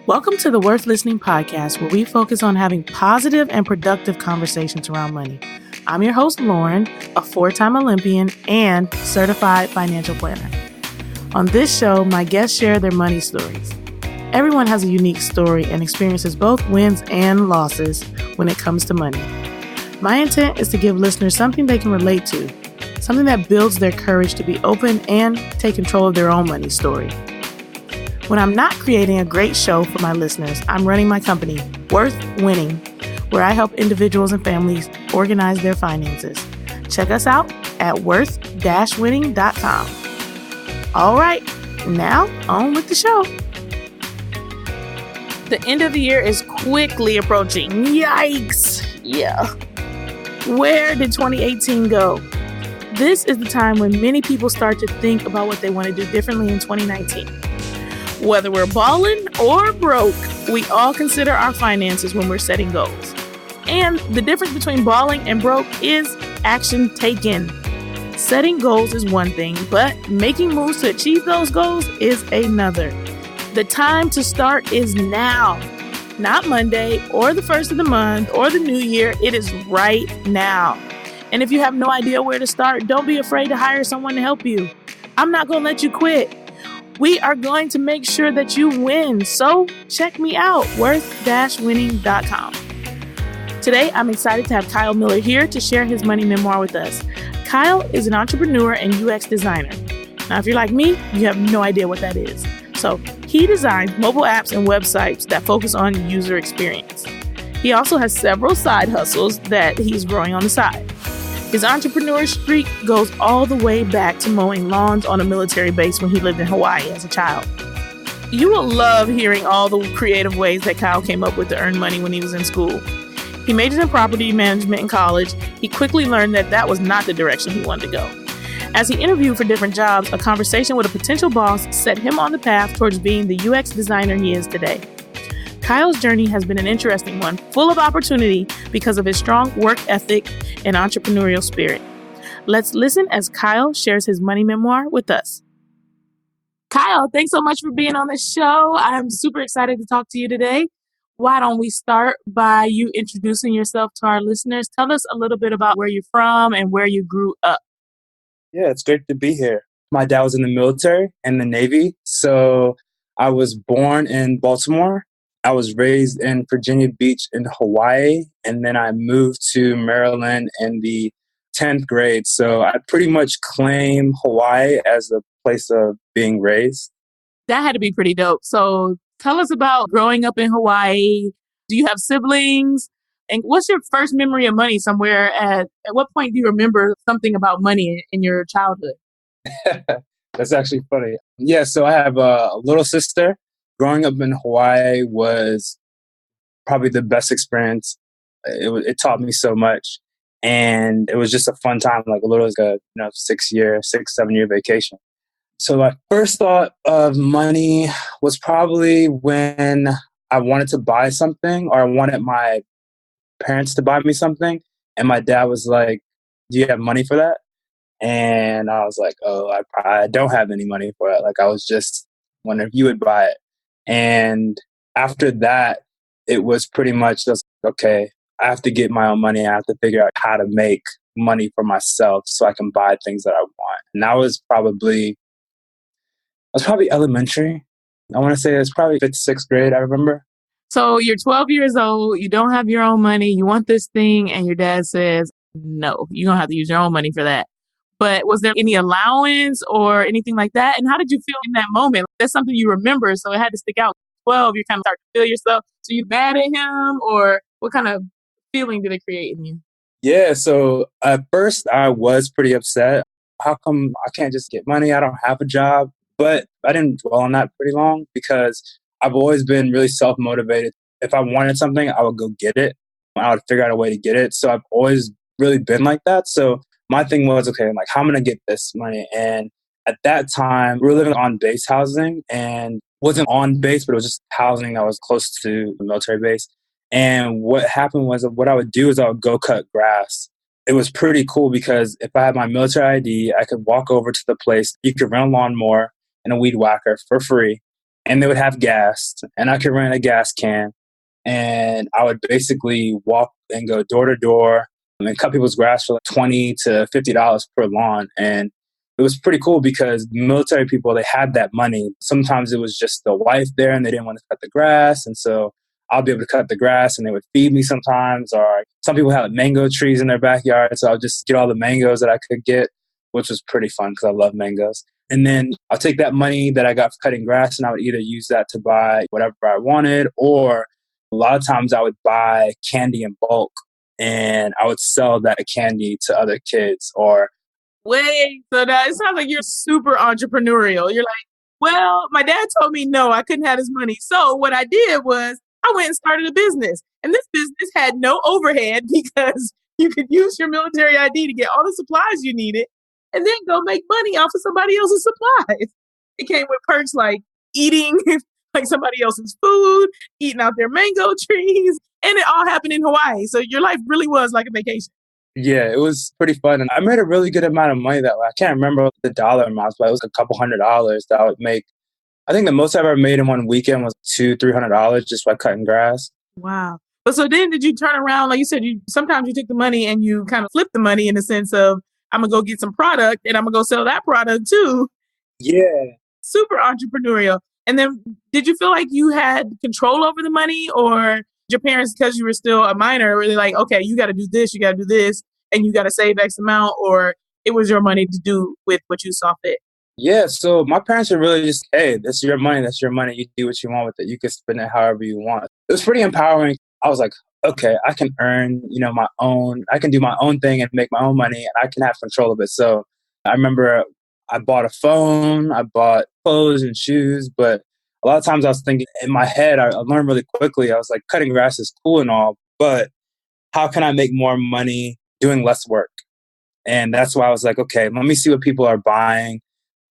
Welcome to the Worth Listening podcast, where we focus on having positive and productive conversations around money. I'm your host, Lauren, a 4-time Olympian and certified financial planner. On this show, my guests share their money stories. Everyone has a unique story and experiences both wins and losses when it comes to money. My intent is to give listeners something they can relate to, something that builds their courage to be open and take control of their own money story. When I'm not creating a great show for my listeners, I'm running my company, Worth Winning, where I help individuals and families organize their finances. Check us out at worth-winning.com. All right, now on with the show. The end of the year is quickly approaching. Yikes! Yeah. Where did 2018 go? This is the time when many people start to think about what they want to do differently in 2019. Whether we're balling or broke, we all consider our finances when we're setting goals. And the difference between balling and broke is action taken. Setting goals is one thing, but making moves to achieve those goals is another. The time to start is now, not Monday or the first of the month or the new year. It is right now. And if you have no idea where to start, don't be afraid to hire someone to help you. I'm not going to let you quit. We are going to make sure that you win. So check me out, worth-winning.com. Today, I'm excited to have Kyle Miller here to share his money memoir with us. Kyle is an entrepreneur and UX designer. Now, if you're like me, you have no idea what that is. So he designs mobile apps and websites that focus on user experience. He also has several side hustles that he's growing on the side. His entrepreneur streak goes all the way back to mowing lawns on a military base when he lived in Hawaii as a child. You will love hearing all the creative ways that Kyle came up with to earn money when he was in school. He majored in property management in college. He quickly learned that that was not the direction he wanted to go. As he interviewed for different jobs, a conversation with a potential boss set him on the path towards being the UX designer he is today. Kyle's journey has been an interesting one, full of opportunity because of his strong work ethic and entrepreneurial spirit. Let's listen as Kyle shares his money memoir with us. Kyle, thanks so much for being on the show. I'm super excited to talk to you today. Why don't we start by you introducing yourself to our listeners? Tell us a little bit about where you're from and where you grew up. Yeah, it's great to be here. My dad was in the military and the Navy, so I was born in Baltimore. I was raised in Virginia Beach in Hawaii, and then I moved to Maryland in the 10th grade. So I pretty much claim Hawaii as a place of being raised. That had to be pretty dope. So tell us about growing up in Hawaii. Do you have siblings? And what's your first memory of money somewhere at what point do you remember something about money in your childhood? That's actually funny. Yeah, so I have a little sister. Growing up in Hawaii was probably the best experience. It taught me so much. And it was just a fun time, like a little, like a 6-7 year vacation. So my first thought of money was probably when I wanted to buy something or I wanted my parents to buy me something. And my dad was like, "Do you have money for that?" And I was like, "Oh, I don't have any money for it." Like I was just wondering if you would buy it. And after that, it was pretty much just, okay, I have to get my own money. I have to figure out how to make money for myself so I can buy things that I want. And that was probably elementary. I want to say it's probably 5th, 6th grade, I remember. So you're 12 years old, you don't have your own money, you want this thing, and your dad says, no, you're going to have to use your own money for that. But was there any allowance or anything like that? And how did you feel in that moment? That's something you remember, so it had to stick out. 12, you kind of start to feel yourself. So you mad at him, or what kind of feeling did it create in you? Yeah, so at first I was pretty upset. How come I can't just get money? I don't have a job. But I didn't dwell on that pretty long because I've always been really self-motivated. If I wanted something, I would go get it. I would figure out a way to get it. So I've always really been like that. So my thing was, okay, like, how am I going to get this money? And at that time, we were living on base housing and wasn't on base, but it was just housing that was close to the military base. And what happened was what I would do is I would go cut grass. It was pretty cool because if I had my military ID, I could walk over to the place. You could rent a lawnmower and a weed whacker for free. and they would have gas, and I could rent a gas can, and I would basically walk and go door to door and cut people's grass for like $20 to $50 per lawn. And it was pretty cool because military people, they had that money. Sometimes it was just the wife there and they didn't want to cut the grass. And so I'll be able to cut the grass and they would feed me sometimes. Or some people had mango trees in their backyard. So I'll just get all the mangoes that I could get, which was pretty fun because I love mangoes. And then I'll take that money that I got for cutting grass and I would either use that to buy whatever I wanted, or a lot of times I would buy candy in bulk and I would sell that candy to other kids. Or Wait, so that it sounds like you're super entrepreneurial. You're like, well, my dad told me no, I couldn't have his money. So what I did was I went and started a business. And this business had no overhead because you could use your military ID to get all the supplies you needed and then go make money off of somebody else's supplies. It came with perks like eating like somebody else's food, eating out their mango trees, and it all happened in Hawaii. So your life really was like a vacation. yeah, it was pretty fun. And I made a really good amount of money that way. I can't remember the dollar amounts, but it was a couple $100s that I would make. I think the most I ever made in one weekend was $200, $300 just by cutting grass. Wow. But so then did you turn around? Like you said, you sometimes you take the money and you kind of flip the money in the sense of I'm gonna go get some product and I'm gonna go sell that product too. Yeah. Super entrepreneurial. And then did you feel like you had control over the money, or your parents, because you were still a minor, were they like, okay, you got to do this, you got to do this, and you got to save X amount, or it was your money to do with what you saw fit? Yeah, so my parents are really just, hey, that's your money, that's your money. You do what you want with it. You can spend it however you want. It was pretty empowering. I was like, okay, I can earn, my own, I can do my own thing and make my own money and I can have control of it. So I remember I bought a phone, I bought clothes and shoes, but a lot of times I was thinking in my head, I learned really quickly. I was like, cutting grass is cool and all, but how can I make more money doing less work? And that's why I was like, okay, let me see what people are buying.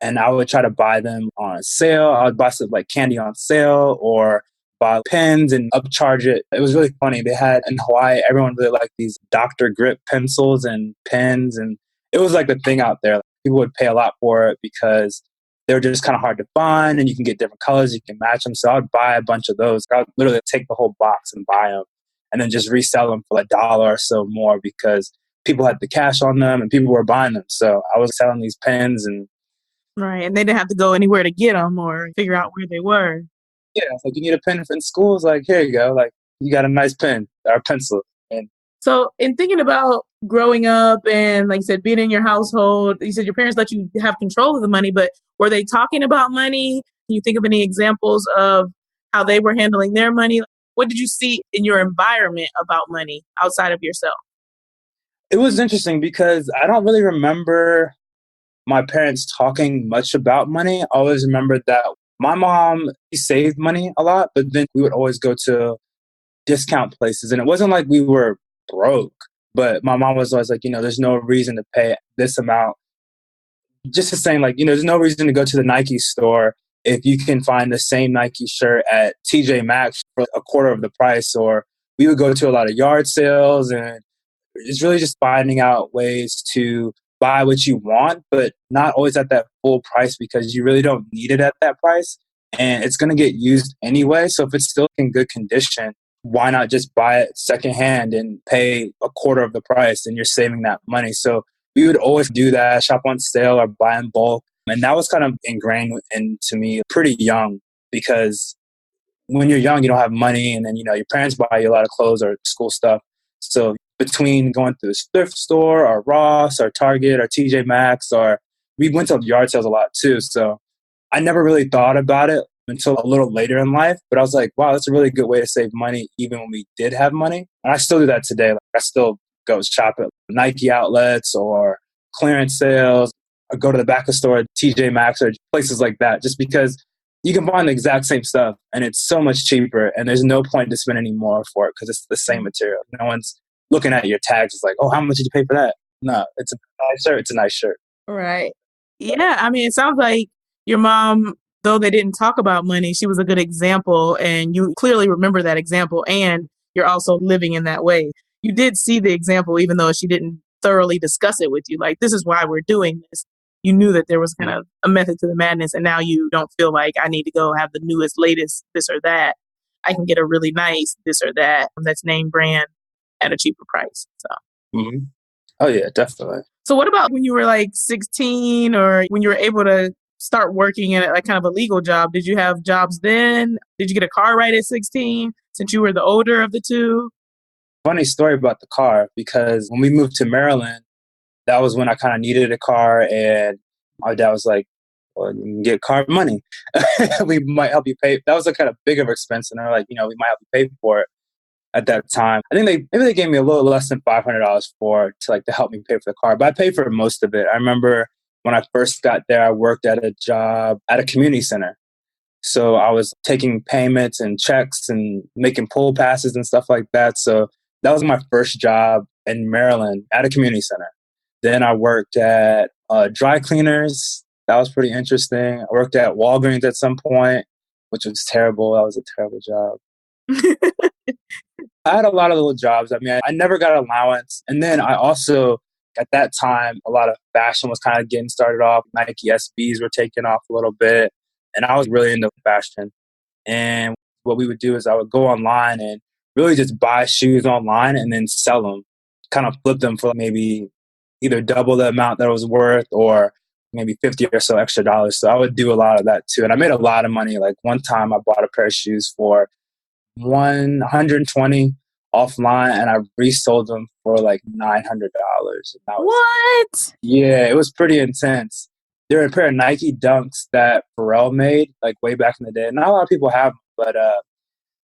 And I would try to buy them on sale. I would buy some like candy on sale or buy pens and upcharge it. It was really funny. They had in Hawaii, everyone really liked these Dr. Grip pencils and pens. And it was like the thing out there. People would pay a lot for it because they were just kind of hard to find and you can get different colors, you can match them. So I would buy a bunch of those. I would literally take the whole box and buy them and then just resell them for $1 or so more because people had the cash on them and people were buying them. So I was selling these pens and Right. And they didn't have to go anywhere to get them or figure out where they were. yeah, it's like you need a pen in school. It's like, here you go. Like you got a nice pen or pencil. And So, in thinking about growing up and, like you said, being in your household, you said your parents let you have control of the money, but were they talking about money? Can you think of any examples of how they were handling their money? What did you see in your environment about money outside of yourself? it was interesting because I don't really remember my parents talking much about money. I always remember that my mom she saved money a lot, but then we would always go to discount places. And it wasn't like we were broke, but my mom was always like, there's no reason to pay this amount. Just the same, like, there's no reason to go to the Nike store if you can find the same Nike shirt at TJ Maxx for a quarter of the price. Or we would go to a lot of yard sales, and it's really just finding out ways to buy what you want, but not always at that full price because you really don't need it at that price. And it's going to get used anyway. So if it's still in good condition, why not just buy it secondhand and pay a quarter of the price and you're saving that money? So we would always do that, shop on sale or buy in bulk. And that was kind of ingrained into me pretty young because when you're young, you don't have money. And then, your parents buy you a lot of clothes or school stuff. So between going to the thrift store or Ross or Target or TJ Maxx, or we went to yard sales a lot too. So I never really thought about it until a little later in life. But I was like, wow, that's a really good way to save money even when we did have money. And I still do that today. Like, I still go shop at Nike outlets or clearance sales or go to the back of store, TJ Maxx or places like that, just because you can find the exact same stuff and it's so much cheaper and there's no point to spend any more for it because it's the same material. No one's looking at your tags. It's like, oh, how much did you pay for that? No, it's a nice shirt. It's a nice shirt. Right. Yeah. I mean, it sounds like your mom, though they didn't talk about money, she was a good example. And you clearly remember that example. And you're also living in that way. You did see the example, even though she didn't thoroughly discuss it with you. Like, this is why we're doing this. you knew that there was kind of a method to the madness, and now you don't feel like I need to go have the newest, latest this or that. I can get a really nice this or that that's name brand at a cheaper price. Hmm. Oh yeah, definitely. So what about when you were like 16 or when you were able to start working in like kind of a legal job? Did you have jobs then? Did you get a car right at 16 since you were the older of the two? Funny story about the car, because when we moved to Maryland, that was when I kind of needed a car, and my dad was like, "Well, you can get car money. We might help you pay." That was a kind of big of expense, and they're like, we might help you pay for it at that time. I think maybe they gave me a little less than $500 to help me pay for the car, but I paid for most of it. I remember when I first got there, I worked at a job at a community center. So I was taking payments and checks and making pool passes and stuff like that. So that was my first job in Maryland at a community center. Then I worked at dry cleaners. That was pretty interesting. I worked at Walgreens at some point, which was terrible. That was a terrible job. I had a lot of little jobs. I mean, I never got an allowance. And then I also, at that time, a lot of fashion was kind of getting started off. Nike SBs were taking off a little bit. And I was really into fashion. And what we would do is I would go online and really just buy shoes online and then sell them, kind of flip them for maybe either double the amount that it was worth or maybe 50 or so extra dollars. So I would do a lot of that too. And I made a lot of money. Like one time I bought a pair of shoes for 120 offline and I resold them for like $900. What? Yeah, it was pretty intense. There were a pair of Nike Dunks that Pharrell made like way back in the day. Not a lot of people have them, but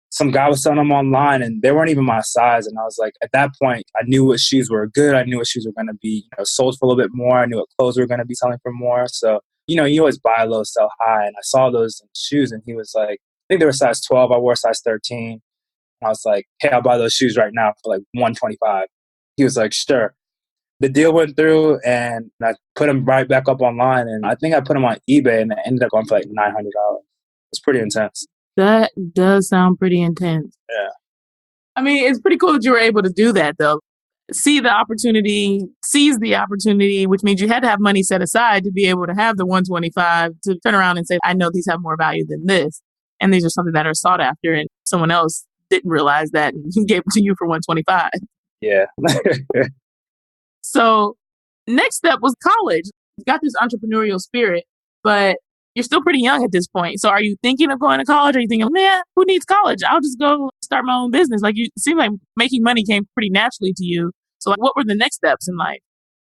some guy was selling them online and they weren't even my size. And I was like, at that point, I knew what shoes were good. I knew what shoes were going to be sold for a little bit more. I knew what clothes were going to be selling for more. So, you always buy low, sell high. And I saw those shoes and he was like, I think they were size 12. I wore size 13. And I was like, hey, I'll buy those shoes right now for like 125. He was like, sure. The deal went through and I put them right back up online. And I think I put them on eBay and it ended up going for like $900. It's pretty intense. That does sound pretty intense. Yeah. I mean, it's pretty cool that you were able to do that though. Seize the opportunity, which means you had to have money set aside to be able to have the 125 to turn around and say, I know these have more value than this. And these are something that are sought after and someone else didn't realize that and gave it to you for 125. Yeah. So next step was college. You got this entrepreneurial spirit, but you're still pretty young at this point. So are you thinking of going to college? Or are you thinking, man, who needs college? I'll just go start my own business. Like it seemed like making money came pretty naturally to you. So like, what were the next steps in life?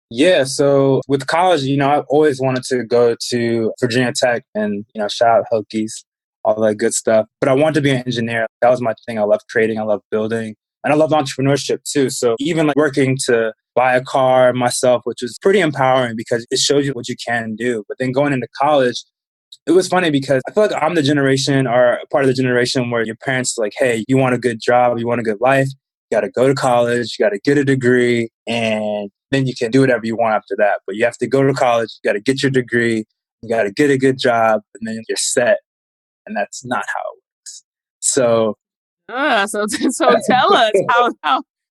Yeah. So with college, I've always wanted to go to Virginia Tech and, shout out Hokies, all that good stuff. But I wanted to be an engineer. That was my thing. I love creating. I love building. And I love entrepreneurship too. So even like working to buy a car myself, which was pretty empowering because it shows you what you can do. But then going into college, it was funny because I feel like I'm the generation or part of the generation where your parents are like, hey, you want a good job, you want a good life, you got to go to college, you got to get a degree, and then you can do whatever you want after that. But you have to go to college, you got to get your degree, you got to get a good job, and then you're set. And that's not how it works. So so tell us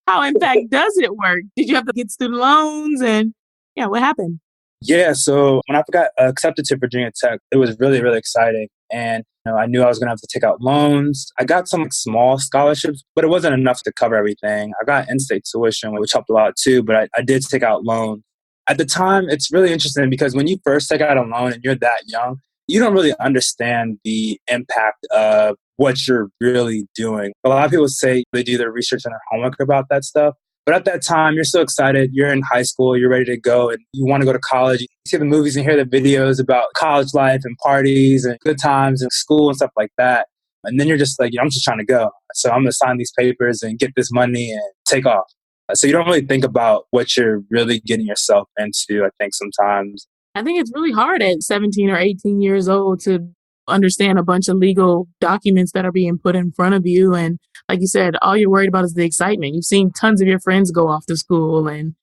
how in fact does it work? Did you have to get student loans and what happened? Yeah, so when I got accepted to Virginia Tech, it was really, really exciting. And I knew I was going to have to take out loans. I got some small scholarships, but it wasn't enough to cover everything. I got in-state tuition, which helped a lot too, but I did take out loans. At the time, it's really interesting because when you first take out a loan and you're that young, you don't really understand the impact of what you're really doing. A lot of people say they do their research and their homework about that stuff. But at that time, you're so excited. You're in high school. You're ready to go and you want to go to college. You see the movies and hear the videos about college life and parties and good times and school and stuff like that. And then you're just like, I'm just trying to go. So I'm going to sign these papers and get this money and take off. So you don't really think about what you're really getting yourself into, I think, sometimes. I think it's really hard at 17 or 18 years old to understand a bunch of legal documents that are being put in front of you. And like you said, all you're worried about is the excitement. You've seen tons of your friends go off to school and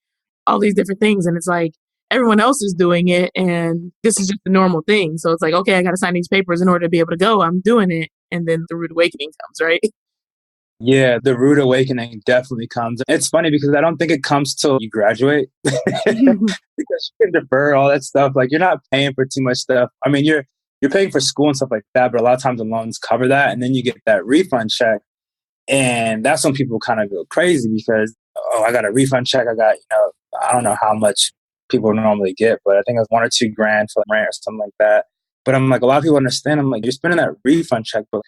all these different things. And it's like everyone else is doing it and this is just the normal thing. So it's like, okay, I got to sign these papers in order to be able to go. I'm doing it. And then the rude awakening comes, right? Yeah, the rude awakening definitely comes. It's funny because I don't think it comes till you graduate because you can defer all that stuff. Like you're not paying for too much stuff. I mean, you're paying for school and stuff like that, but a lot of times the loans cover that, and then you get that refund check, and that's when people kind of go crazy because oh, I got a refund check. I got I don't know how much people normally get, but I think it was 1 or 2 grand for rent or something like that. But I'm like, a lot of people understand. I'm like, you're spending that refund check, but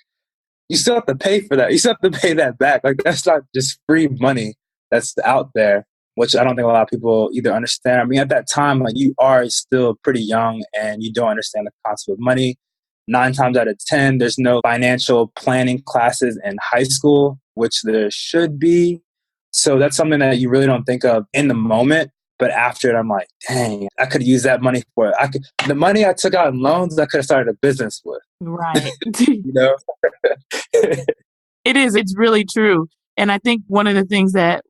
you still have to pay for that. You still have to pay that back. Like that's not just free money that's out there, which I don't think a lot of people either understand. I mean, at that time, like you are still pretty young and you don't understand the concept of money. 9 times out of 10, there's no financial planning classes in high school, which there should be. So that's something that you really don't think of in the moment. But after it, I'm like, dang, I could use that money for it. The money I took out in loans, I could have started a business with. Right. You know? It is. It's really true. And I think one of the things that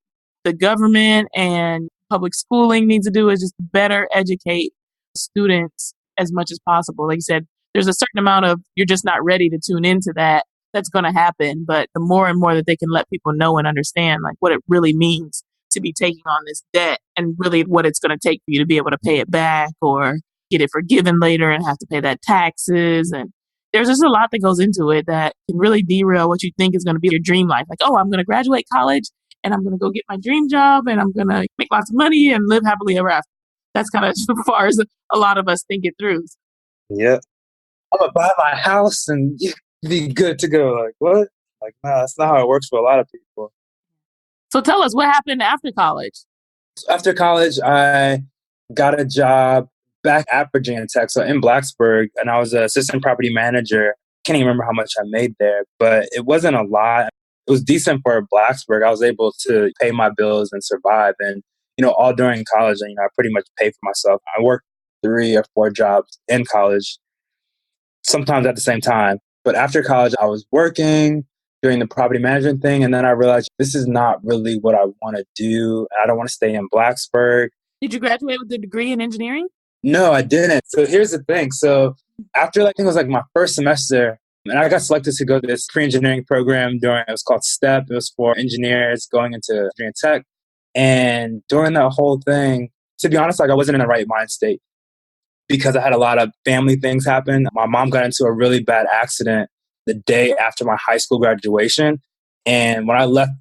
the government and public schooling needs to do is just better educate students as much as possible. Like you said, there's a certain amount of you're just not ready to tune into that. That's going to happen. But the more and more that they can let people know and understand like what it really means to be taking on this debt and really what it's going to take for you to be able to pay it back or get it forgiven later and have to pay that taxes. And there's just a lot that goes into it that can really derail what you think is going to be your dream life. Like, oh, I'm going to graduate college and I'm going to go get my dream job and I'm going to make lots of money and live happily ever after. That's kind of as far as a lot of us think it through. Yeah. I'm going to buy my house and be good to go. Like, what? Like, no, that's not how it works for a lot of people. So tell us what happened after college. After college, I got a job back at Virginia Tech, so in Blacksburg, and I was an assistant property manager. Can't even remember how much I made there, but it wasn't a lot. It was decent for Blacksburg. I was able to pay my bills and survive. And, all during college, I pretty much paid for myself. I worked 3 or 4 jobs in college, sometimes at the same time. But after college, I was working, doing the property management thing. And then I realized this is not really what I want to do. I don't want to stay in Blacksburg. Did you graduate with a degree in engineering? No, I didn't. So here's the thing. So after I think it was like my first semester, and I got selected to go to this pre-engineering program it was called STEP. It was for engineers going into Virginia Tech. And during that whole thing, to be honest, like I wasn't in the right mind state because I had a lot of family things happen. My mom got into a really bad accident the day after my high school graduation. And when I left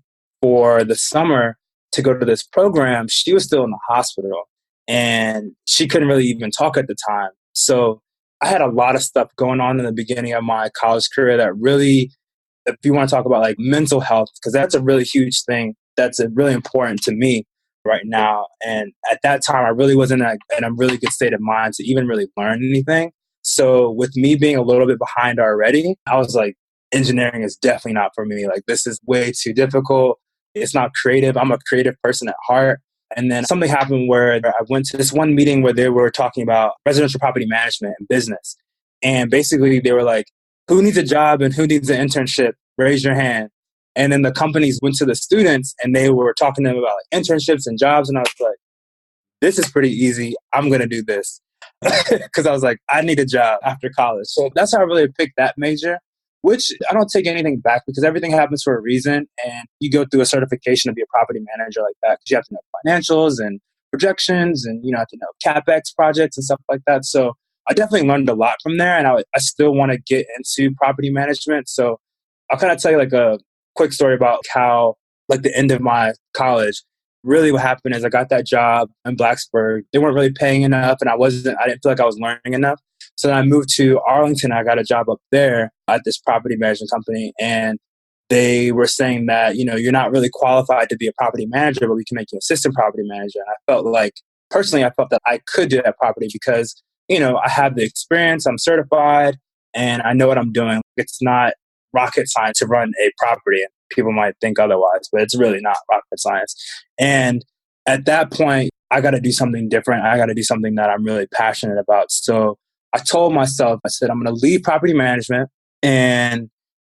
for the summer to go to this program, she was still in the hospital and she couldn't really even talk at the time. So I had a lot of stuff going on in the beginning of my college career that really, if you want to talk about like mental health, because that's a really huge thing that's really important to me right now. And at that time, I really wasn't in a really good state of mind to even really learn anything. So with me being a little bit behind already, I was like, engineering is definitely not for me. Like this is way too difficult. It's not creative. I'm a creative person at heart. And then something happened where I went to this one meeting where they were talking about residential property management and business. And basically they were like, who needs a job and who needs an internship? Raise your hand. And then the companies went to the students and they were talking to them about like internships and jobs. And I was like, this is pretty easy. I'm going to do this. Because I was like, I need a job after college. So that's how I really picked that major, which I don't take anything back because everything happens for a reason. And you go through a certification to be a property manager like that because you have to know financials and projections and you have to know CapEx projects and stuff like that. So I definitely learned a lot from there. And I still want to get into property management. So I'll kind of tell you like a quick story about how like the end of my college, really what happened is I got that job in Blacksburg. They weren't really paying enough and I didn't feel like I was learning enough. So then I moved to Arlington. I got a job up there at this property management company. And they were saying that, you're not really qualified to be a property manager, but we can make you assistant property manager. And I felt like, personally, I felt that I could do that property because, I have the experience, I'm certified, and I know what I'm doing. It's not rocket science to run a property. And people might think otherwise, but it's really not rocket science. And at that point, I got to do something different. I got to do something that I'm really passionate about. So I told myself, I said, I'm going to leave property management. And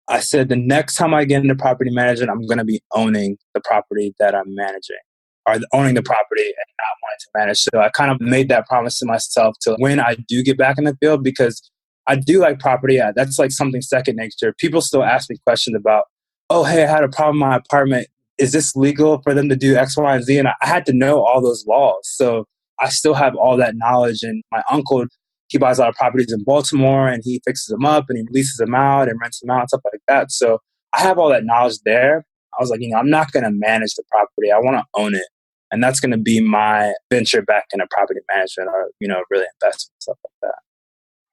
I said, the next time I get into property management, I'm going to be owning the property that I'm managing or owning the property and not wanting to manage. So I kind of made that promise to myself to when I do get back in the field, because I do like property. That's like something second nature. People still ask me questions about oh, hey, I had a problem in my apartment. Is this legal for them to do X, Y, and Z? And I had to know all those laws. So I still have all that knowledge. And my uncle, he buys a lot of properties in Baltimore and he fixes them up and he leases them out and rents them out and stuff like that. So I have all that knowledge there. I was like, I'm not going to manage the property. I want to own it. And that's going to be my venture back into property management or, really investment, stuff like that.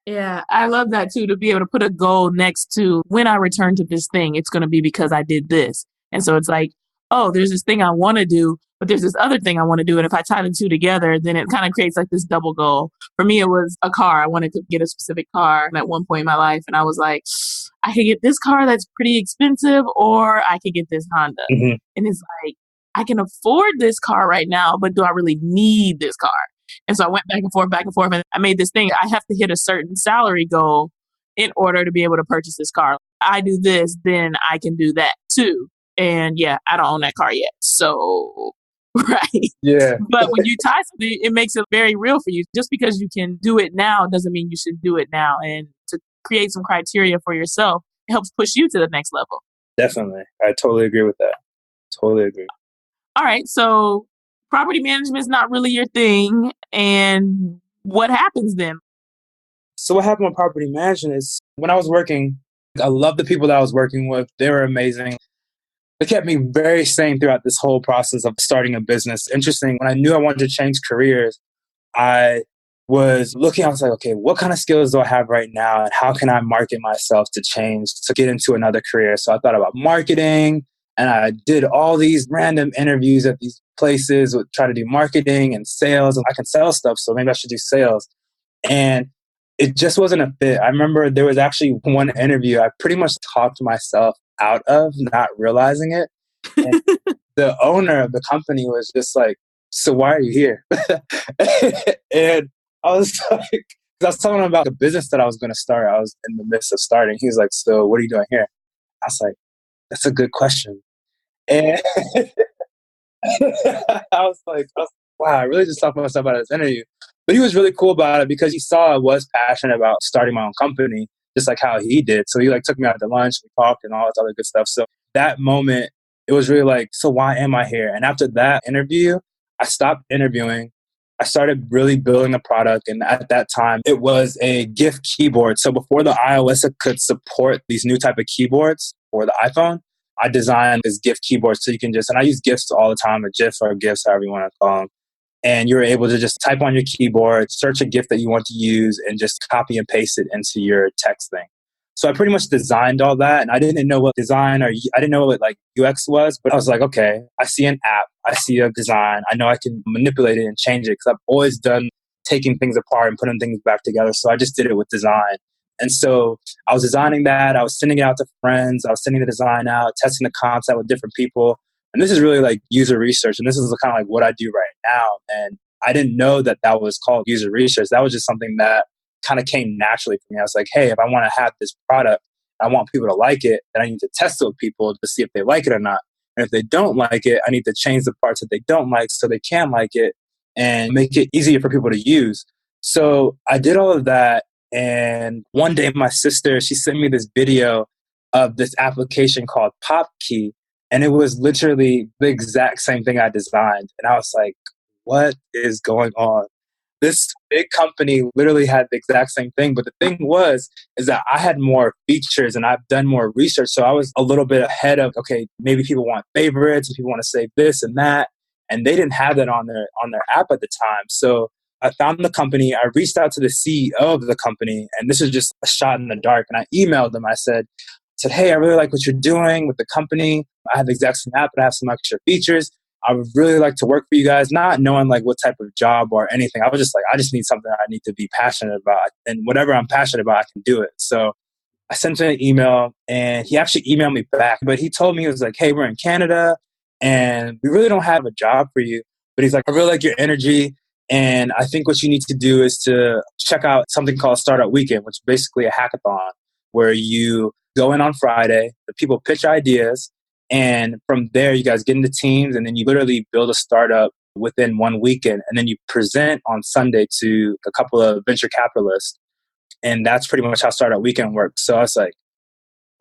Yeah, I love that too, to be able to put a goal next to when I return to this thing, it's going to be because I did this. And so it's like, oh, there's this thing I want to do, but there's this other thing I want to do. And if I tie the two together, then it kind of creates like this double goal. For me, it was a car. I wanted to get a specific car at one point in my life. And I was like, I could get this car that's pretty expensive, or I could get this Honda. Mm-hmm. And it's like, I can afford this car right now, but do I really need this car? And so I went back and forth, and I made this thing. I have to hit a certain salary goal in order to be able to purchase this car. I do this, then I can do that too. And yeah, I don't own that car yet. So, right. Yeah. But when you tie something, it makes it very real for you. Just because you can do it now doesn't mean you should do it now. And to create some criteria for yourself, it helps push you to the next level. Definitely. I totally agree with that. Totally agree. All right. So property management is not really your thing. And what happens then? So what happened with property management is when I was working, I loved the people that I was working with. They were amazing. They kept me very sane throughout this whole process of starting a business. Interesting. When I knew I wanted to change careers, I was looking, I was like, okay, what kind of skills do I have right now? And how can I market myself to change, to get into another career? So I thought about marketing and I did all these random interviews at these places, would try to do marketing and sales. And I can sell stuff, so maybe I should do sales. And it just wasn't a fit. I remember there was actually one interview I pretty much talked myself out of, not realizing it. And the owner of the company was just like, so why are you here? And I was like, because I was telling him about the business that I was going to start. I was in the midst of starting. He was like, so what are you doing here? I was like, that's a good question. And wow, I really just talked myself out of this interview. But he was really cool about it because he saw I was passionate about starting my own company, just like how he did. So he took me out to lunch, we talked and all this other good stuff. So that moment, it was really like, so why am I here? And after that interview, I stopped interviewing. I started really building the product. And at that time, it was a gift keyboard. So before the iOS could support these new type of keyboards for the iPhone, I designed this gift keyboard so you can and I use GIFs all the time, or GIF or GIFs, however you want to call them. And you're able to just type on your keyboard, search a GIF that you want to use, and just copy and paste it into your text thing. So I pretty much designed all that. And I didn't know what design, or I didn't know what UX was, but I was like, okay, I see an app, I see a design, I know I can manipulate it and change it, because I've always done taking things apart and putting things back together. So I just did it with design. And so I was designing that. I was sending it out to friends. I was sending the design out, testing the concept with different people. And this is really user research. And this is kind of what I do right now. And I didn't know that that was called user research. That was just something that kind of came naturally for me. I was like, hey, if I want to have this product, I want people to like it, then I need to test it with people to see if they like it or not. And if they don't like it, I need to change the parts that they don't like so they can like it and make it easier for people to use. So I did all of that. And one day my sister, she sent me this video of this application called PopKey. And it was literally the exact same thing I designed. And I was like, what is going on? This big company literally had the exact same thing. But the thing is that I had more features and I've done more research. So I was a little bit ahead of, okay, maybe people want favorites and people want to save this and that. And they didn't have that on their app at the time. So I found the company. I reached out to the CEO of the company, and this was just a shot in the dark. And I emailed them. I said, hey, I really like what you're doing with the company. I have the exact same app, but I have some extra features. I would really like to work for you guys, not knowing what type of job or anything. I was just I just need something I need to be passionate about. And whatever I'm passionate about, I can do it. So I sent him an email, and he actually emailed me back. But he told me, he was like, hey, we're in Canada, and we really don't have a job for you. But he's like, I really like your energy. And I think what you need to do is to check out something called Startup Weekend, which is basically a hackathon where you go in on Friday, the people pitch ideas, and from there you guys get into teams, and then you literally build a startup within one weekend, and then you present on Sunday to a couple of venture capitalists. And that's pretty much how Startup Weekend works. So I was like,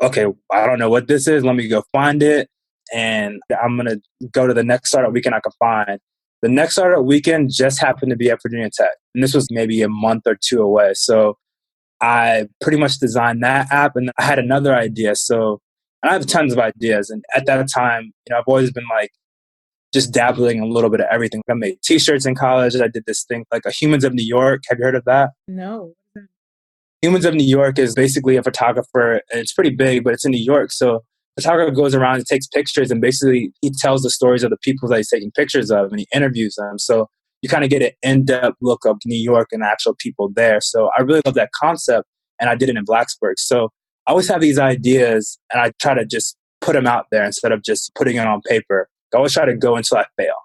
okay, I don't know what this is. Let me go find it. And I'm going to go to the next startup weekend I can find. The next startup weekend just happened to be at Virginia Tech. And this was maybe a month or two away. So I pretty much designed that app, and I had another idea. So and I have tons of ideas. And at that time, I've always been like just dabbling in a little bit of everything. I made t-shirts in college. I did this thing like a Humans of New York. Have you heard of that? No. Humans of New York is basically a photographer. It's pretty big, but it's in New York. So photographer goes around and takes pictures, and basically he tells the stories of the people that he's taking pictures of, and he interviews them. So you kind of get an in-depth look of New York and the actual people there. So I really love that concept, and I did it in Blacksburg. So I always have these ideas, and I try to just put them out there instead of just putting it on paper. I always try to go until I fail,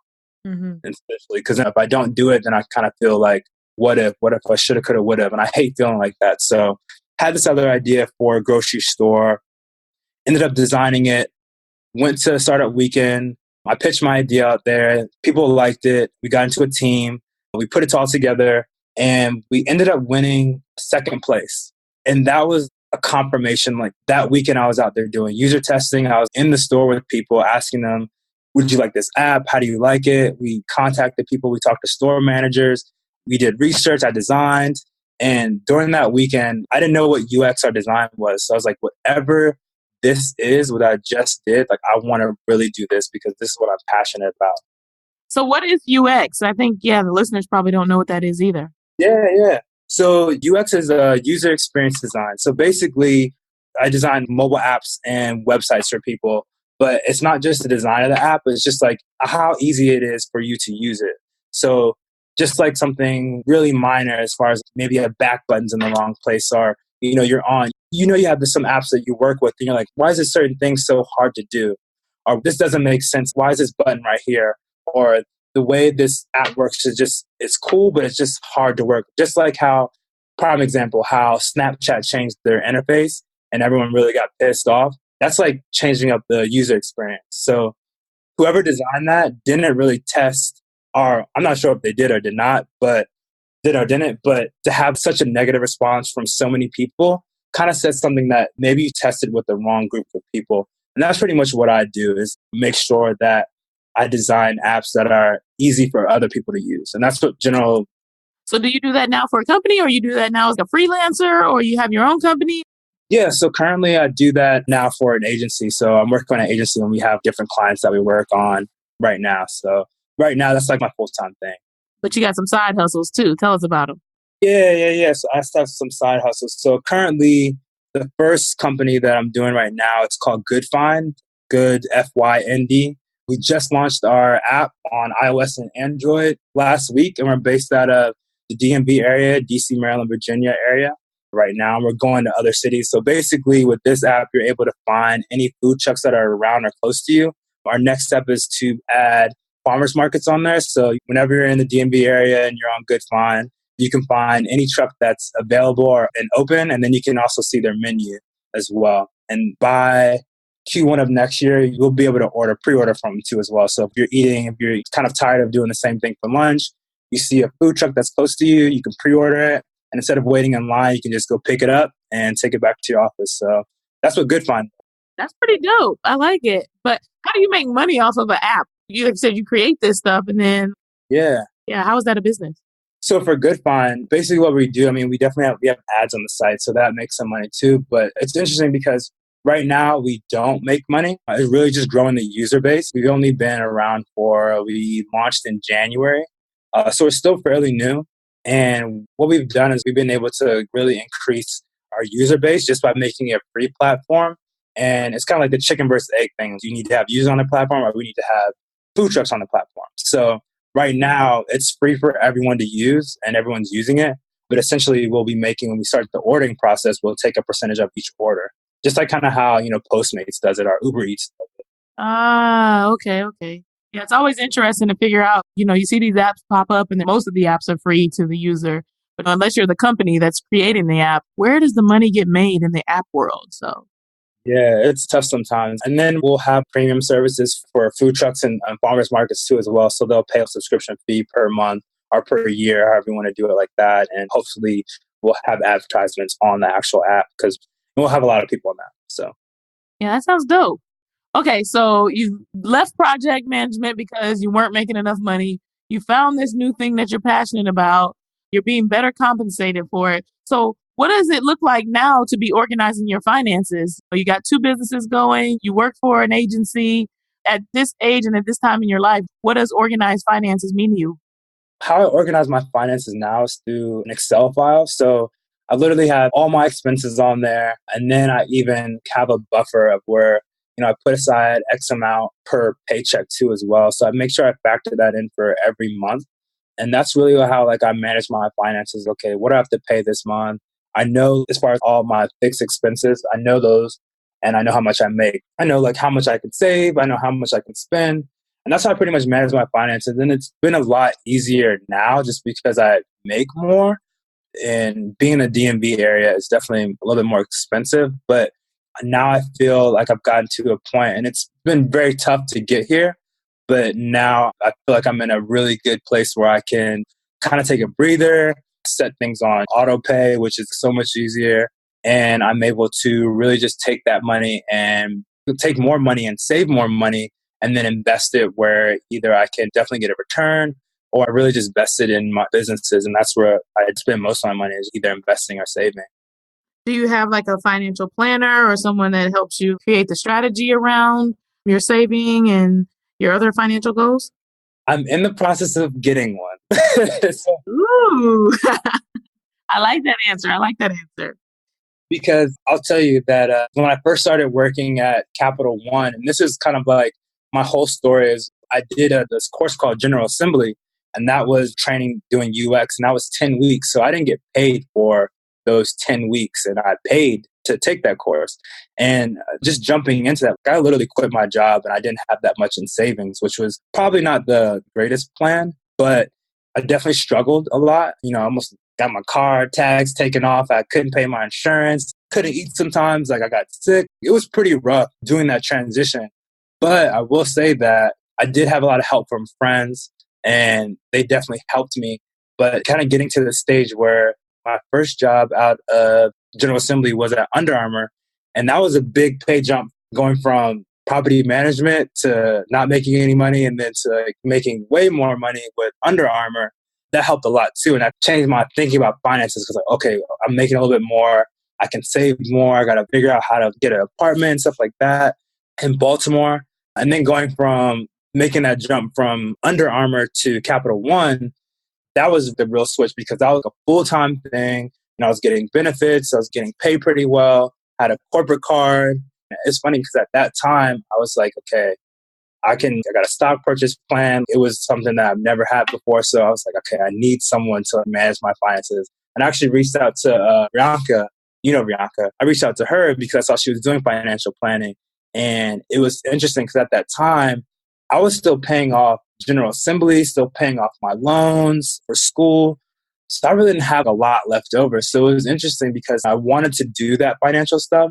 especially because if I don't do it, then I kind of feel like, what if I shoulda, coulda, woulda, and I hate feeling like that. So had this other idea for a grocery store, ended up designing it, went to startup weekend. I pitched my idea out there. People liked it. We got into a team. We put it all together, and we ended up winning second place. And that was a confirmation. Like that weekend I was out there doing user testing. I was in the store with people asking them, would you like this app? How do you like it? We contacted people. We talked to store managers. We did research. I designed. And during that weekend, I didn't know what UX or design was. So I was like, whatever this is, what I just did, like I want to really do this because this is what I'm passionate about. So what is UX? I think, the listeners probably don't know what that is either. Yeah. So UX is a user experience design. So basically, I design mobile apps and websites for people, but it's not just the design of the app. It's just like how easy it is for you to use it. So just like something really minor as far as maybe you have back buttons in the wrong place, or, you're on, you have some apps that you work with and you're like, why is this certain thing so hard to do? Or this doesn't make sense. Why is this button right here? Or the way this app works is just, it's cool, but it's just hard to work. Just like how, prime example, how Snapchat changed their interface and everyone really got pissed off. That's like changing up the user experience. So whoever designed that didn't really test, or I'm not sure if they did or did not, but did or didn't, but to have such a negative response from so many people kind of says something that maybe you tested with the wrong group of people. And that's pretty much what I do, is make sure that I design apps that are easy for other people to use. And that's what general. So do you do that now for a company, or you do that now as a freelancer, or you have your own company? Yeah, so currently I do that now for an agency. So I'm working on an agency and we have different clients that we work on right now. So right now that's like my full-time thing. But you got some side hustles too. Tell us about them. Yeah. So I still have some side hustles. So currently the first company that I'm doing right now, it's called Goodfynd, Good Fynd. We just launched our app on iOS and Android last week, and we're based out of the DMV area, DC, Maryland, Virginia area right now. We're going to other cities. So basically with this app, you're able to find any food trucks that are around or close to you. Our next step is to add farmers markets on there. So whenever you're in the DMV area and you're on Goodfynd, you can find any truck that's available and open, and then you can also see their menu as well. And by Q1 of next year, you'll be able to pre-order from them too as well. So if you're kind of tired of doing the same thing for lunch, you see a food truck that's close to you, you can pre-order it. And instead of waiting in line, you can just go pick it up and take it back to your office. So that's what Goodfynd. That's pretty dope. I like it. But how do you make money off of an app? You like said you create this stuff and then Yeah. How is that a business? So for Goodfynd, basically what we do, we definitely have ads on the site, so that makes some money too. But it's interesting because right now we don't make money. It's really just growing the user base. We've only been around we launched in January. So we're still fairly new. And what we've done is we've been able to really increase our user base just by making it a free platform. And it's kind of like the chicken versus egg thing. You need to have users on the platform, or we need to have food trucks on the platform. So right now, it's free for everyone to use and everyone's using it. But essentially, we'll be making, when we start the ordering process, we'll take a percentage of each order. Just like kind of how, Postmates does it or Uber Eats does it. Ah, okay. Yeah, it's always interesting to figure out, you see these apps pop up and then most of the apps are free to the user. But unless you're the company that's creating the app, where does the money get made in the app world? So Yeah, it's tough sometimes. And then we'll have premium services for food trucks and farmers markets too as well. So they'll pay a subscription fee per month or per year, however you want to do it like that. And hopefully we'll have advertisements on the actual app because we'll have a lot of people on that. So Yeah, that sounds dope. Okay, so you left project management because you weren't making enough money. You found this new thing that you're passionate about. You're being better compensated for it. So, what does it look like now to be organizing your finances? You got two businesses going, you work for an agency. At this age and at this time in your life, what does organized finances mean to you? How I organize my finances now is through an Excel file. So I literally have all my expenses on there. And then I even have a buffer of where, I put aside X amount per paycheck too as well. So I make sure I factor that in for every month. And that's really how like I manage my finances. Okay, what do I have to pay this month? I know as far as all my fixed expenses, I know those and I know how much I make. I know like how much I can save, I know how much I can spend. And that's how I pretty much manage my finances. And it's been a lot easier now just because I make more. And being in the DMV area is definitely a little bit more expensive. But now I feel like I've gotten to a point, and it's been very tough to get here. But now I feel like I'm in a really good place where I can kind of take a breather, set things on auto pay, which is so much easier. And I'm able to really just take that money and take more money and save more money and then invest it where either I can definitely get a return or I really just invest it in my businesses. And that's where I spend most of my money is either investing or saving. Do you have like a financial planner or someone that helps you create the strategy around your saving and your other financial goals? I'm in the process of getting one. So, Ooh, I like that answer. I like that answer. because I'll tell you that when I first started working at Capital One, and this is kind of like my whole story is I did this course called General Assembly, and that was training doing UX, and that was 10 weeks. So I didn't get paid for those 10 weeks, and I paid to take that course. And just jumping into that, I literally quit my job, and I didn't have that much in savings, which was probably not the greatest plan, but I definitely struggled a lot. I almost got my car tags taken off. I couldn't pay my insurance, couldn't eat sometimes. Like I got sick. It was pretty rough doing that transition. But I will say that I did have a lot of help from friends and they definitely helped me. But kind of getting to the stage where my first job out of General Assembly was at Under Armour. And that was a big pay jump going from property management to not making any money and then to like making way more money with Under Armour. That helped a lot too. And I changed my thinking about finances because like, okay, I'm making a little bit more. I can save more. I got to figure out how to get an apartment, stuff like that in Baltimore. And then going from making that jump from Under Armour to Capital One, that was the real switch because that was a full-time thing. And I was getting benefits. I was getting paid pretty well. I had a corporate card. It's funny because at that time, I was like, okay, I got a stock purchase plan. It was something that I've never had before. So I was like, okay, I need someone to manage my finances. And I actually reached out to Rianka. You know Rianka. I reached out to her because I saw she was doing financial planning. And it was interesting because at that time, I was still paying off General Assembly, still paying off my loans for school. So I really didn't have a lot left over. So it was interesting because I wanted to do that financial stuff.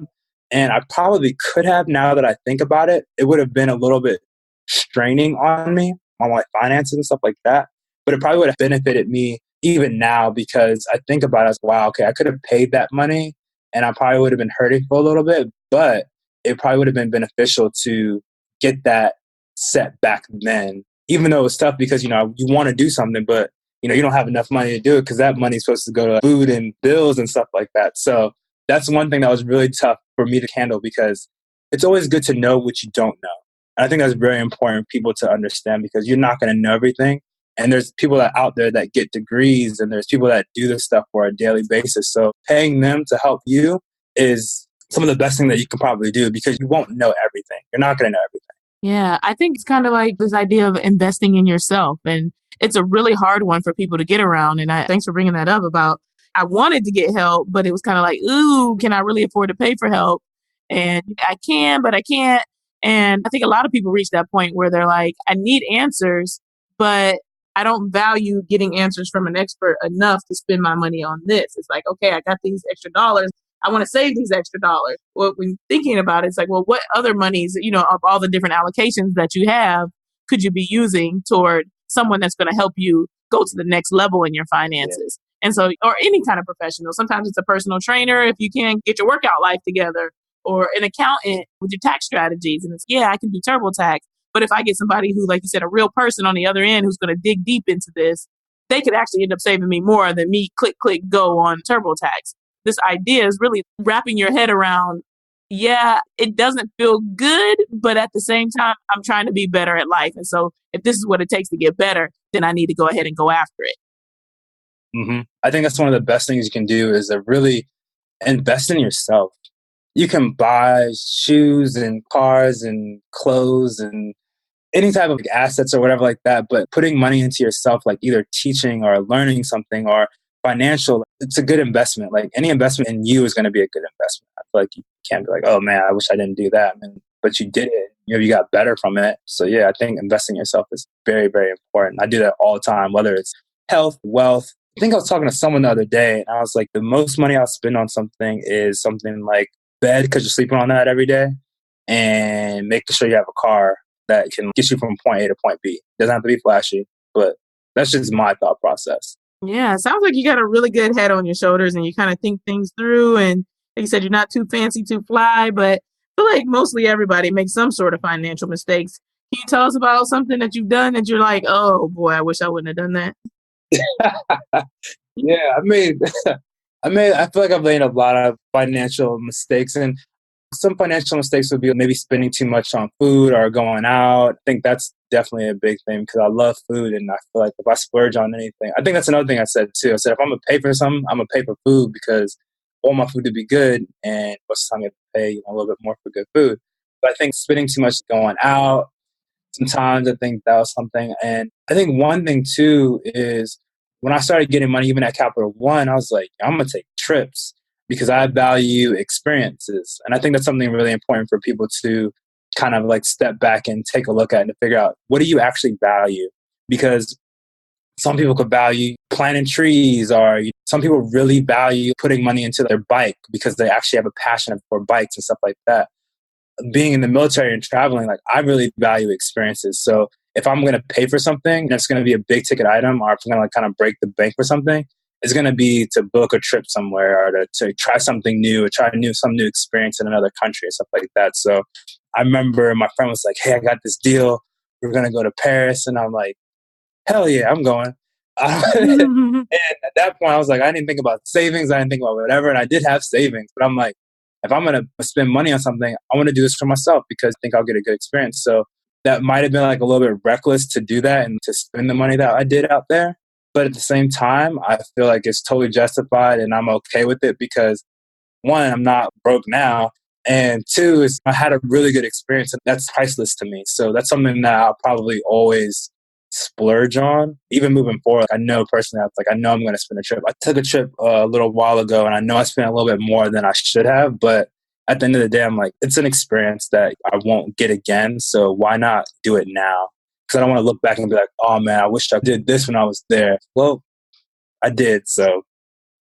And I probably could have, now that I think about it, it would have been a little bit straining on me, on my finances and stuff like that. But it probably would have benefited me even now because I think about it as, wow, okay, I could have paid that money and I probably would have been hurting for a little bit, but it probably would have been beneficial to get that set back then, even though it was tough because, you want to do something, but, you don't have enough money to do it because that money is supposed to go to food and bills and stuff like that. So that's one thing that was really tough for me to handle because it's always good to know what you don't know. And I think that's very important for people to understand because you're not going to know everything. And there's people that out there that get degrees and there's people that do this stuff for a daily basis. So paying them to help you is some of the best thing that you can probably do because you won't know everything. You're not going to know everything. Yeah, I think it's kind of like this idea of investing in yourself. And it's a really hard one for people to get around. And thanks for bringing that up about I wanted to get help, but it was kind of like, ooh, can I really afford to pay for help? And I can, but I can't. And I think a lot of people reach that point where they're like, I need answers, but I don't value getting answers from an expert enough to spend my money on this. It's like, okay, I got these extra dollars. I want to save these extra dollars. Well, when thinking about it, it's like, well, what other monies, of all the different allocations that you have, could you be using toward someone that's going to help you go to the next level in your finances? Yeah. And so, or any kind of professional. Sometimes it's a personal trainer if you can't get your workout life together, or an accountant with your tax strategies. And it's, yeah, I can do TurboTax. But if I get somebody who, like you said, a real person on the other end who's going to dig deep into this, they could actually end up saving me more than me click, click, go on TurboTax. This idea is really wrapping your head around, yeah, it doesn't feel good, but at the same time, I'm trying to be better at life. And so if this is what it takes to get better, then I need to go ahead and go after it. I think that's one of the best things you can do is to really invest in yourself. You can buy shoes and cars and clothes and any type of assets or whatever like that, but putting money into yourself, like either teaching or learning something or financial, it's a good investment. Like any investment in you is going to be a good investment. I feel like you can't be like, oh man, I wish I didn't do that. But you did it. You got better from it. So yeah, I think investing in yourself is very, very important. I do that all the time, whether it's health, wealth. I think I was talking to someone the other day and I was like, the most money I'll spend on something is something like bed because you're sleeping on that every day and making sure you have a car that can get you from point A to point B. Doesn't have to be flashy, but that's just my thought process. Yeah, it sounds like you got a really good head on your shoulders and you kind of think things through. And like you said, you're not too fancy, too fly, but I feel like mostly everybody makes some sort of financial mistakes. Can you tell us about something that you've done that you're like, oh boy, I wish I wouldn't have done that? Yeah, I feel like I've made a lot of financial mistakes, and some financial mistakes would be maybe spending too much on food or going out. I think that's definitely a big thing because I love food, and I feel like if I splurge on anything, I think that's another thing I said too. I said if I'm gonna pay for something, I'm gonna pay for food because I want my food to be good, and most of the time you have to pay a little bit more for good food. But I think spending too much going out, sometimes I think that was something. And I think one thing too is when I started getting money, even at Capital One, I was like, I'm going to take trips because I value experiences. And I think that's something really important for people to kind of like step back and take a look at and to figure out what do you actually value? Because some people could value planting trees, or some people really value putting money into their bike because they actually have a passion for bikes and stuff like that. Being in the military and traveling, like I really value experiences. So if I'm going to pay for something that's going to be a big ticket item, or if I'm going to like kind of break the bank for something, it's going to be to book a trip somewhere or to try something new or try some new experience in another country and stuff like that. So I remember my friend was like, hey, I got this deal. We're going to go to Paris. And I'm like, hell yeah, I'm going. And at that point, I was like, I didn't think about savings. I didn't think about whatever. And I did have savings, but I'm like, if I'm going to spend money on something, I want to do this for myself because I think I'll get a good experience. So that might have been like a little bit reckless to do that and to spend the money that I did out there. But at the same time, I feel like it's totally justified and I'm okay with it because one, I'm not broke now. And two, is I had a really good experience and that's priceless to me. So that's something that I'll probably always splurge on, even moving forward. I know personally, I know I'm going to spend a trip. I took a trip a little while ago and I know I spent a little bit more than I should have, but at the end of the day, I'm like, it's an experience that I won't get again. So why not do it now? Because I don't want to look back and be like, oh man, I wish I did this when I was there. Well, I did. So.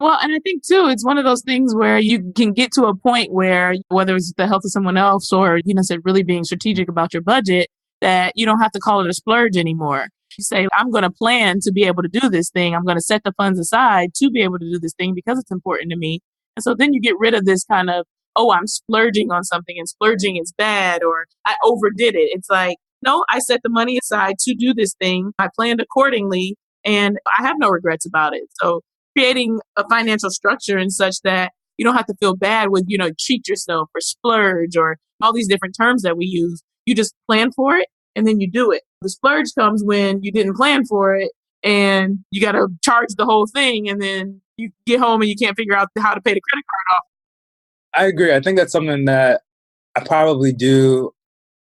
Well, and I think too, it's one of those things where you can get to a point where whether it's the health of someone else or, said really being strategic about your budget, that you don't have to call it a splurge anymore. You say, I'm going to plan to be able to do this thing. I'm going to set the funds aside to be able to do this thing because it's important to me. And so then you get rid of this kind of, oh, I'm splurging on something and splurging is bad or I overdid it. It's like, no, I set the money aside to do this thing. I planned accordingly and I have no regrets about it. So creating a financial structure and such that you don't have to feel bad with, treat yourself or splurge or all these different terms that we use. You just plan for it and then you do it. The splurge comes when you didn't plan for it and you got to charge the whole thing and then you get home and you can't figure out how to pay the credit card off. I agree. I think that's something that I probably do.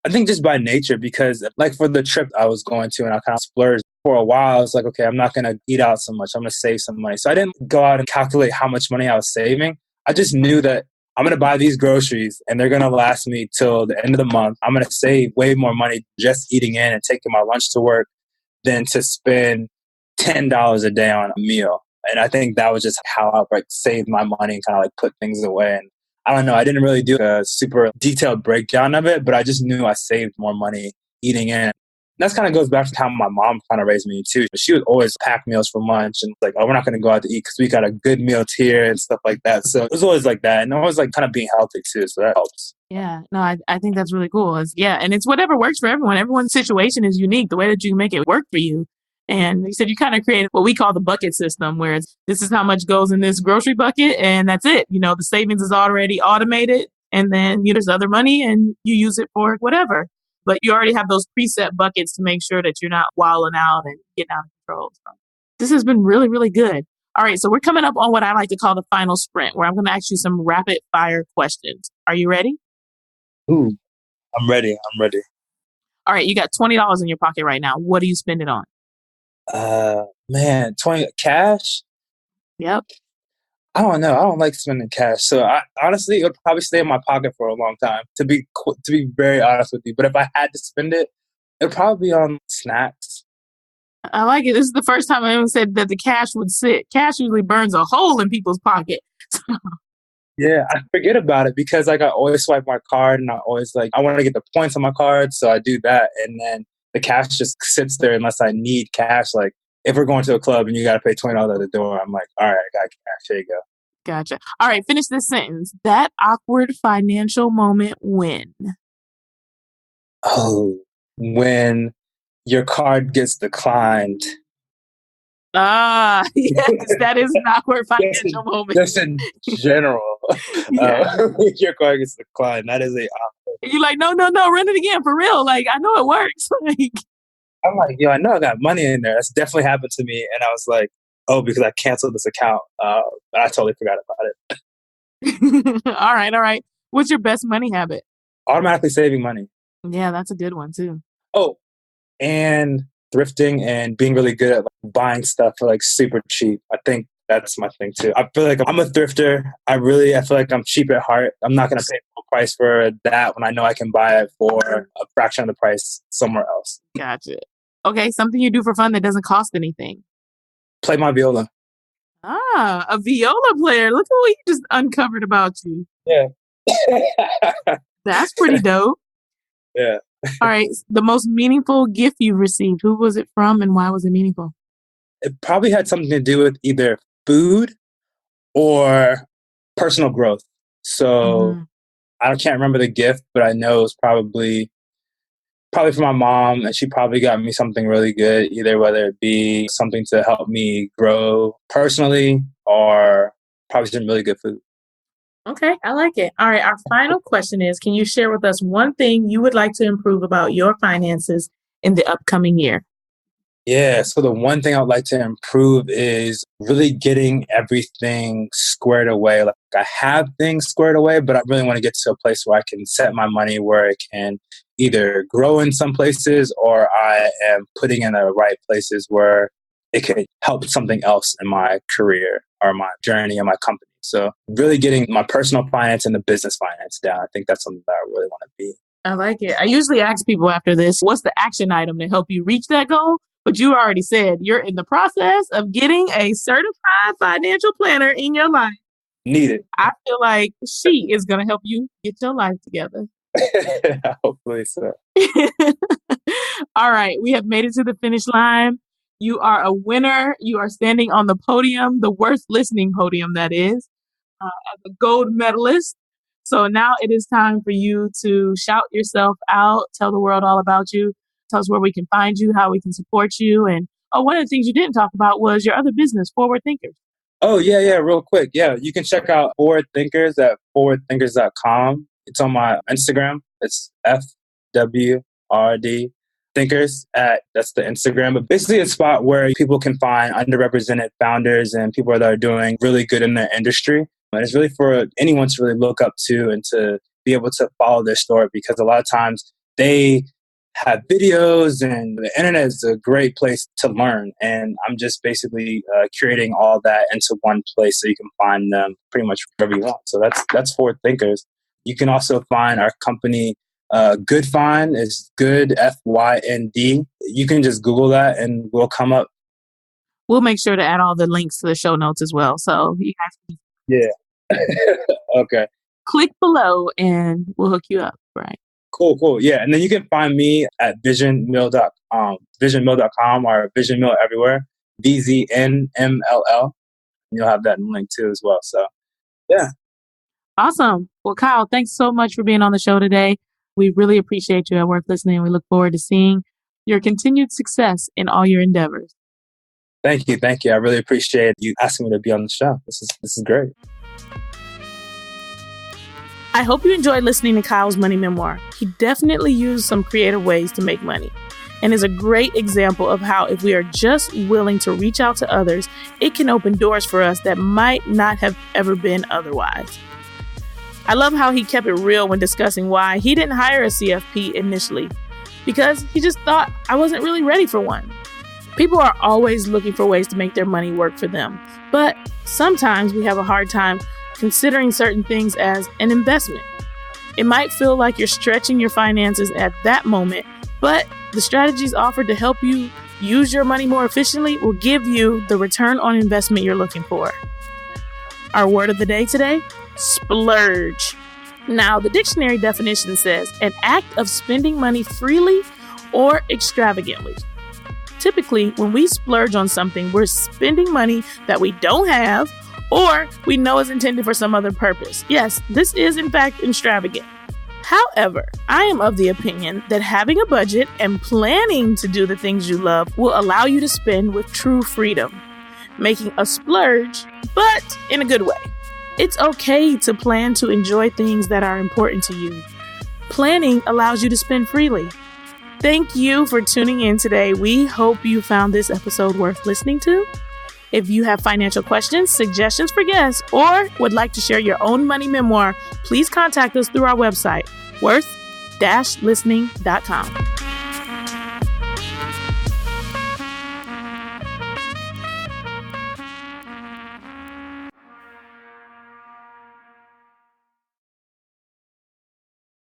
I think just by nature, because like for the trip I was going to and I kind of splurged for a while, I was like, okay, I'm not going to eat out so much. I'm going to save some money. So I didn't go out and calculate how much money I was saving. I just knew that I'm going to buy these groceries and they're going to last me till the end of the month. I'm going to save way more money just eating in and taking my lunch to work than to spend $10 a day on a meal. And I think that was just how I like saved my money and kind of like put things away. And I don't know, I didn't really do a super detailed breakdown of it, but I just knew I saved more money eating in. That's kind of goes back to how my mom kind of raised me too. She would always pack meals for lunch and like, oh, we're not going to go out to eat because we got a good meal tier and stuff like that. So it was always like that. And always like kind of being healthy too. So that helps. Yeah, no, I think that's really cool. And it's whatever works for everyone. Everyone's situation is unique. The way that you make it work for you. And you said you kind of created what we call the bucket system, where this is how much goes in this grocery bucket, and that's it. The savings is already automated, and then there's other money, and you use it for whatever. But you already have those preset buckets to make sure that you're not wilding out and getting out of control. So this has been really, really good. All right, so we're coming up on what I like to call the final sprint, where I'm going to ask you some rapid fire questions. Are you ready? Ooh, I'm ready. I'm ready. All right, you got $20 in your pocket right now. What do you spend it on? Man, 20 cash? Yep. I don't know. I don't like spending cash. So honestly, it would probably stay in my pocket for a long time, to be very honest with you. But if I had to spend it, it would probably be on snacks. I like it. This is the first time anyone said that the cash would sit. Cash usually burns a hole in people's pocket. Yeah, I forget about it because like I always swipe my card and I always like I want to get the points on my card, so I do that, and then the cash just sits there unless I need cash. Like if we're going to a club and you got to pay $20 at the door, I'm like, all right, I got cash. Here you go. Gotcha. All right, finish this sentence. That awkward financial moment when? Oh, when your card gets declined. Yes, that is an awkward financial moment. Just in general, Yeah. your card gets declined. That is a. You're like, no, run it again for real. Like, I know it works. I'm like, yo, I know I got money in there. That's definitely happened to me. And I was like, oh, because I canceled this account. But I totally forgot about it. All right. What's your best money habit? Automatically saving money. Yeah, that's a good one too. Oh, and thrifting and being really good at like, buying stuff for like super cheap. I think that's my thing too. I feel like I'm a thrifter. I feel like I'm cheap at heart. I'm not going to pay full price for that when I know I can buy it for a fraction of the price somewhere else. Gotcha. Okay, something you do for fun that doesn't cost anything. Play my viola. A viola player. Look at what you just uncovered about you. Yeah. That's pretty dope. Yeah. All right. The most meaningful gift you've received. Who was it from and why was it meaningful? It probably had something to do with either food or personal growth. So I can't remember the gift, but I know it was probably for my mom, and she probably got me something really good, either whether it be something to help me grow personally or probably some really good food. Okay, I like it. All right, our final question is, can you share with us one thing you would like to improve about your finances in the upcoming year? Yeah, so the one thing I would like to improve is really getting everything squared away. Like I have things squared away, but I really want to get to a place where I can set my money where it can either grow in some places or I am putting in the right places where it could help something else in my career or my journey or my company. So really getting my personal finance and the business finance down. I think that's something that I really want to be. I like it. I usually ask people after this, what's the action item to help you reach that goal? But you already said you're in the process of getting a certified financial planner in your life. Need it. I feel like she is going to help you get your life together. Hopefully so. All right. We have made it to the finish line. You are a winner. You are standing on the podium, the worth listening podium, that is, as a gold medalist. So now it is time for you to shout yourself out, tell the world all about you, tell us where we can find you, how we can support you. And one of the things you didn't talk about was your other business, Forward Thinkers. Oh, yeah, real quick. Yeah, you can check out Forward Thinkers at forwardthinkers.com. It's on my Instagram. It's FWRD Thinkers that's the Instagram. But basically a spot where people can find underrepresented founders and people that are doing really good in their industry. And it's really for anyone to really look up to and to be able to follow their story, because a lot of times they have videos and the internet is a great place to learn. And I'm just basically curating all that into one place so you can find them pretty much wherever you want. So that's Forward Thinkers. You can also find our company, Goodfynd, is good, FYND. You can just Google that and we'll come up. We'll make sure to add all the links to the show notes as well. So you guys can Yeah. Okay. click below and we'll hook you up, right? Cool. Yeah. And then you can find me at visionmill.com or Vision Mill everywhere. VZNMLL. And you'll have that link too as well. So, yeah. Awesome. Well, Kyle, thanks so much for being on the show today. We really appreciate you at Worth Listening. We look forward to seeing your continued success in all your endeavors. Thank you. I really appreciate you asking me to be on the show. This is great. I hope you enjoyed listening to Kyle's money memoir. He definitely used some creative ways to make money and is a great example of how if we are just willing to reach out to others, it can open doors for us that might not have ever been otherwise. I love how he kept it real when discussing why he didn't hire a CFP initially, because he just thought I wasn't really ready for one. People are always looking for ways to make their money work for them, but sometimes we have a hard time considering certain things as an investment. It might feel like you're stretching your finances at that moment, but the strategies offered to help you use your money more efficiently will give you the return on investment you're looking for. Our word of the day today, splurge. Now, the dictionary definition says an act of spending money freely or extravagantly. Typically, when we splurge on something, we're spending money that we don't have or we know is intended for some other purpose. Yes, this is in fact extravagant. However, I am of the opinion that having a budget and planning to do the things you love will allow you to spend with true freedom, making a splurge, but in a good way. It's okay to plan to enjoy things that are important to you. Planning allows you to spend freely. Thank you for tuning in today. We hope you found this episode worth listening to. If you have financial questions, suggestions for guests, or would like to share your own money memoir, please contact us through our website, worth-listening.com.